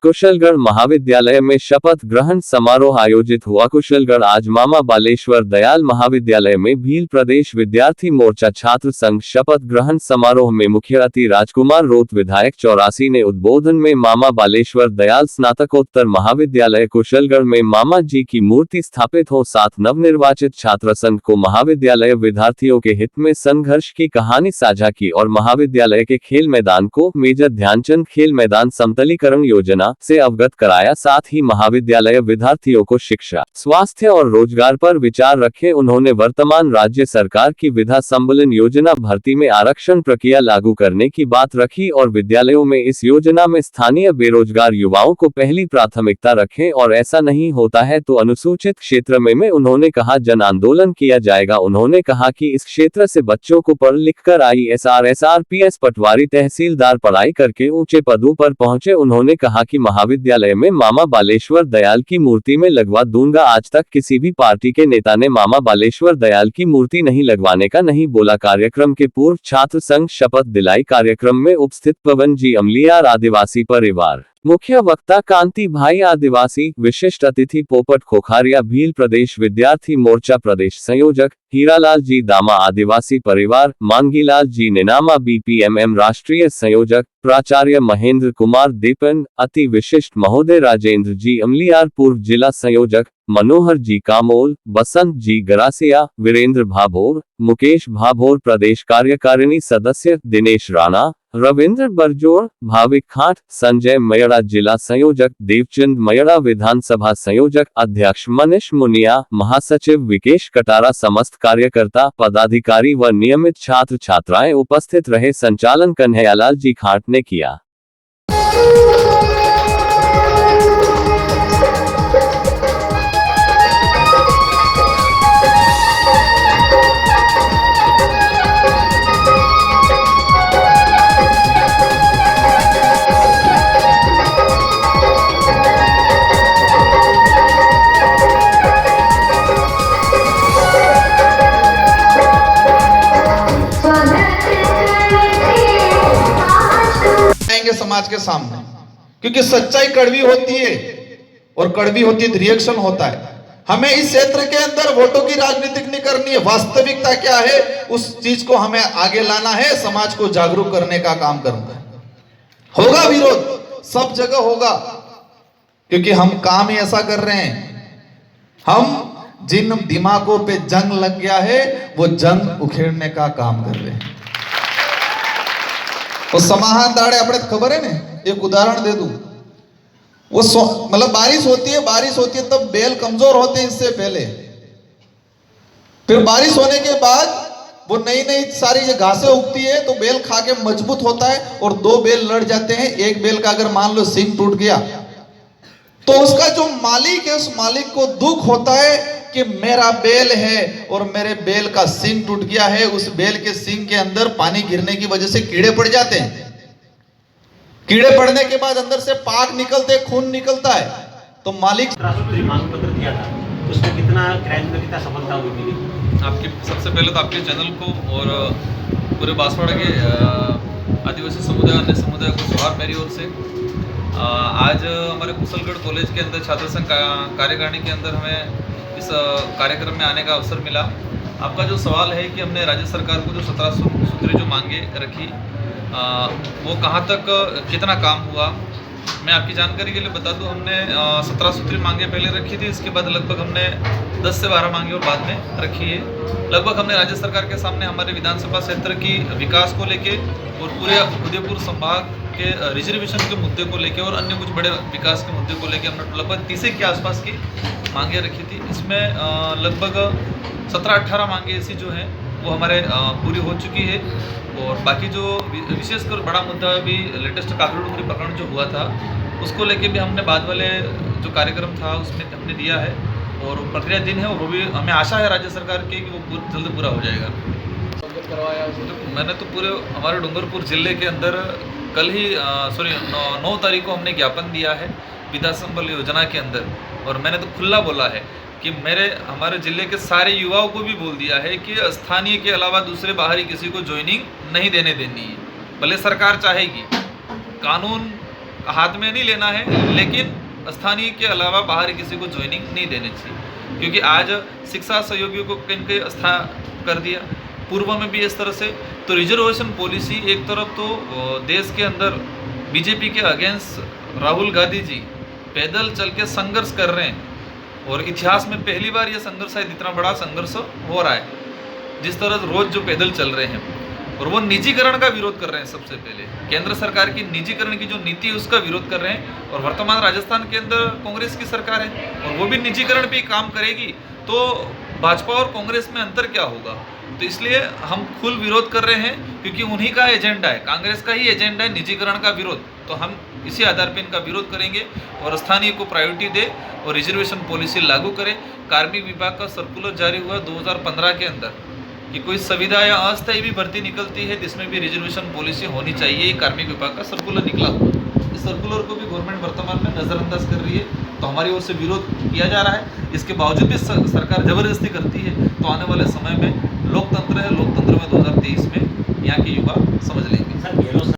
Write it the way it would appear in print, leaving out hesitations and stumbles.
कुशलगढ़ महाविद्यालय में शपथ ग्रहण समारोह आयोजित हुआ। कुशलगढ़ आज मामा बालेश्वर दयाल महाविद्यालय में भील प्रदेश विद्यार्थी मोर्चा छात्र संघ शपथ ग्रहण समारोह में मुख्य अतिथि राजकुमार रोत विधायक 84 ने उद्बोधन में मामा बालेश्वर दयाल स्नातकोत्तर महाविद्यालय कुशलगढ़ में मामा जी की मूर्ति स्थापित हो, साथ नवनिर्वाचित छात्र संघ को महाविद्यालय विद्यार्थियों के हित में संघर्ष की कहानी साझा की और महाविद्यालय के खेल मैदान को मेजर ध्यानचंद खेल मैदान समतलीकरण योजना से अवगत कराया। साथ ही महाविद्यालय विद्यार्थियों को शिक्षा, स्वास्थ्य और रोजगार पर विचार रखे। उन्होंने वर्तमान राज्य सरकार की विधा संबलन योजना भर्ती में आरक्षण प्रक्रिया लागू करने की बात रखी और विद्यालयों में इस योजना में स्थानीय बेरोजगार युवाओं को पहली प्राथमिकता रखें और ऐसा नहीं होता है तो अनुसूचित क्षेत्र में उन्होंने कहा जन आंदोलन किया जाएगा। उन्होंने कहा कि इस क्षेत्र से बच्चों को पढ़ लिख कर IAS, SRPS, पटवारी, तहसीलदार पढ़ाई करके ऊंचे पदों पर पहुंचे। उन्होंने कहा कि महाविद्यालय में मामा बालेश्वर दयाल की मूर्ति में लगवा दूंगा। आज तक किसी भी पार्टी के नेता ने मामा बालेश्वर दयाल की मूर्ति नहीं लगवाने का नहीं बोला। कार्यक्रम के पूर्व छात्र संघ शपथ दिलाई। कार्यक्रम में उपस्थित पवन जी अमलियार आदिवासी परिवार मुख्य वक्ता कांति भाई आदिवासी, विशिष्ट अतिथि पोपट खोखारिया भील प्रदेश विद्यार्थी मोर्चा प्रदेश संयोजक, हीरालाल जी दामा आदिवासी परिवार, मांगीलाल जी निनामा BPMM राष्ट्रीय संयोजक, प्राचार्य महेंद्र कुमार दीपन, अति विशिष्ट महोदय राजेंद्र जी अमलियार पूर्व जिला संयोजक, मनोहर जी कामोल, बसंत जी गरासिया, वीरेंद्र भाभोर, मुकेश भाभोर प्रदेश कार्यकारिणी सदस्य, दिनेश राणा, रविंद्र बरजोड़, भाविक खाट, संजय मयड़ा जिला संयोजक, देवचंद मयड़ा विधानसभा संयोजक, अध्यक्ष मनीष मुनिया, महासचिव विकेश कटारा, समस्त कार्यकर्ता पदाधिकारी व नियमित छात्र छात्राएं उपस्थित रहे। संचालन कन्हैयालाल जी खाट ने किया। समाज के सामने, क्योंकि सच्चाई कड़वी होती है और कड़वी होती है तो रिएक्शन होता है। हमें इस क्षेत्र के अंदर वोटों की राजनीति नहीं करनी है। वास्तविकता क्या है उस चीज को हमें आगे लाना है, समाज को जागरूक करने का काम करना है। होगा विरोध, सब जगह होगा, क्योंकि हम काम ही ऐसा कर रहे हैं। हम जिन दिमागों पे जंग लग गया है वो जंग उखेड़ने का काम कर रहे हैं। वो समाहान दाड़े अपने खबर है ना, एक उदाहरण दे दूं। वो मतलब बारिश होती है तब बेल कमजोर होते हैं इससे पहले, फिर बारिश होने के बाद वो नई नई सारी ये घासें उगती है तो बेल खा के मजबूत होता है और दो बेल लड़ जाते हैं। एक बेल का अगर मान लो सींग टूट गया तो उसका जो मालिक है उस मालिक को दुख होता है कि मेरा बेल है और मेरे बेल का सींग टूट गया है। उस बेल के सींग के अंदर पानी गिरने की वजह से कीड़े पड़ जाते हैं। कीड़े पड़ने के बाद अंदर से पाक निकलते, खून निकलता है। तो मालिक मांग पत्र दिया था, उसमें कितना कितना सफलता हुई मिली? आपके सबसे पहले तो आपके चैनल को और पूरे बांसवाड़ा के आदिवासी समुदाय, अन्य समुदाय को जोहार मेरी ओर से। आज हमारे कुशलगढ़ कॉलेज के अंदर छात्र संघ कार्यकारिणी के अंदर हमें इस कार्यक्रम में आने का अवसर मिला। आपका जो सवाल है कि हमने राज्य सरकार को जो 17 सूत्री जो मांगे रखी, वो कहाँ तक कितना काम हुआ, मैं आपकी जानकारी के लिए बता दूं। हमने 17 सूत्री मांगे पहले रखी थी, इसके बाद लगभग हमने 10 से 12 मांगे और बाद में रखी है। लगभग हमने राज्य सरकार के सामने हमारे विधानसभा क्षेत्र की विकास को लेके और पूरे उदयपुर संभाग के रिजर्वेशन के मुद्दे को लेके और अन्य कुछ बड़े विकास के मुद्दे को लेके हमने लगभग 30 के आसपास की मांगे रखी थी। इसमें लगभग 17-18 मांगे ऐसी जो हैं वो हमारे पूरी हो चुकी है। और बाकी जो विशेषकर बड़ा मुद्दा अभी लेटेस्ट काकड़ी डुंगरी प्रकरण जो हुआ था उसको लेके भी हमने बाद वाले जो कार्यक्रम था उसमें हमने दिया है और प्रक्रिया दिन है और वो भी हमें आशा है राज्य सरकार की कि वो जल्द पूरा हो जाएगा। तो मैंने तो पूरे हमारे डूंगरपुर ज़िले के अंदर कल ही 9 तारीख को हमने ज्ञापन दिया है विधा संबल योजना के अंदर, और मैंने तो खुला बोला है कि हमारे ज़िले के सारे युवाओं को भी बोल दिया है कि स्थानीय के अलावा दूसरे बाहरी किसी को ज्वाइनिंग नहीं देने देनी है। भले सरकार चाहेगी, कानून हाथ में नहीं लेना है, लेकिन स्थानीय के अलावा बाहर किसी को ज्वाइनिंग नहीं देनी चाहिए, क्योंकि आज शिक्षा सहयोगियों को कहीं कहीं अस्था कर दिया, पूर्व में भी इस तरह से। तो रिजर्वेशन पॉलिसी एक तरफ तो देश के अंदर बीजेपी के अगेंस्ट राहुल गांधी जी पैदल चल के संघर्ष कर रहे हैं, और इतिहास में पहली बार ये संघर्ष शायद इतना बड़ा संघर्ष हो रहा है, जिस तरह रोज जो पैदल चल रहे हैं, और वो निजीकरण का विरोध कर रहे हैं। सबसे पहले केंद्र सरकार की निजीकरण की जो नीति है उसका विरोध कर रहे हैं, और वर्तमान राजस्थान के अंदर कांग्रेस की सरकार है और वो भी निजीकरण पे काम करेगी, तो भाजपा और कांग्रेस में अंतर क्या होगा। तो इसलिए हम खुल विरोध कर रहे हैं, क्योंकि उन्हीं का एजेंडा है, कांग्रेस का ही एजेंडा है निजीकरण का विरोध। तो हम इसी आधार पर इनका विरोध करेंगे और स्थानीय को प्रायोरिटी दे और रिजर्वेशन पॉलिसी लागू करें। कार्मिक विभाग का सर्कुलर जारी हुआ 2015 के अंदर कि कोई संविदा या अस्थायी भी भर्ती निकलती है जिसमें भी रिजर्वेशन पॉलिसी होनी चाहिए, ये कार्मिक विभाग का सर्कुलर निकला हुआ। इस सर्कुलर को भी गवर्नमेंट वर्तमान में नज़रअंदाज कर रही है, तो हमारी ओर से विरोध किया जा रहा है। इसके बावजूद भी सरकार जबरदस्ती करती है, तो आने वाले